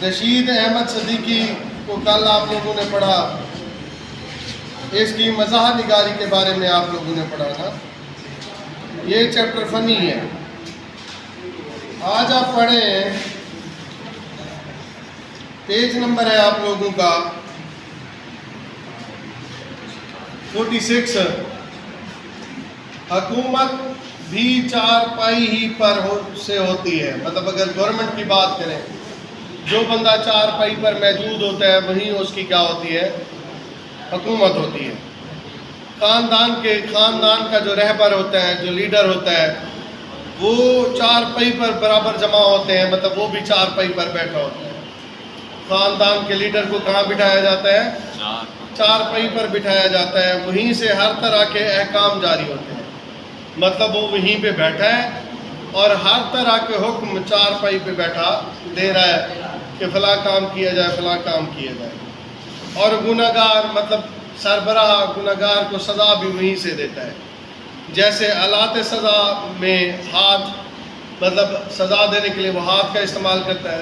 رشید احمد صدیقی کو کل آپ لوگوں نے پڑھا، اس کی مزاح نگاری کے بارے میں آپ لوگوں نے پڑھا نا. یہ چیپٹر فنی ہے. آج آپ پڑھیں، پیج نمبر ہے آپ لوگوں کا 46. حکومت بھی چارپائی ہی پر سے ہوتی ہے. مطلب اگر گورنمنٹ کی بات کریں، جو بندہ چارپائی پر موجود ہوتا ہے وہیں اس کی کیا ہوتی ہے؟ حکومت ہوتی ہے. خاندان کا جو رہبر ہوتا ہے، جو لیڈر ہوتا ہے، وہ چارپائی پر برابر جمع ہوتے ہیں. مطلب وہ بھی چارپائی پر بیٹھا ہوتا ہے. خاندان کے لیڈر کو کہاں بٹھایا جاتا ہے؟ چارپائی پر بٹھایا جاتا ہے. وہیں سے ہر طرح کے احکام جاری ہوتے ہیں. مطلب وہ وہیں پہ بیٹھا ہے اور ہر طرح کے حکم چارپائی پہ بیٹھا دے رہا ہے کہ فلاں کام کیا جائے، فلاں کام کیا جائے. اور گناہگار مطلب سربراہ گناہگار کو سزا بھی وہیں سے دیتا ہے. جیسے آلات سزا میں ہاتھ، مطلب سزا دینے کے لیے وہ ہاتھ کا استعمال کرتا ہے.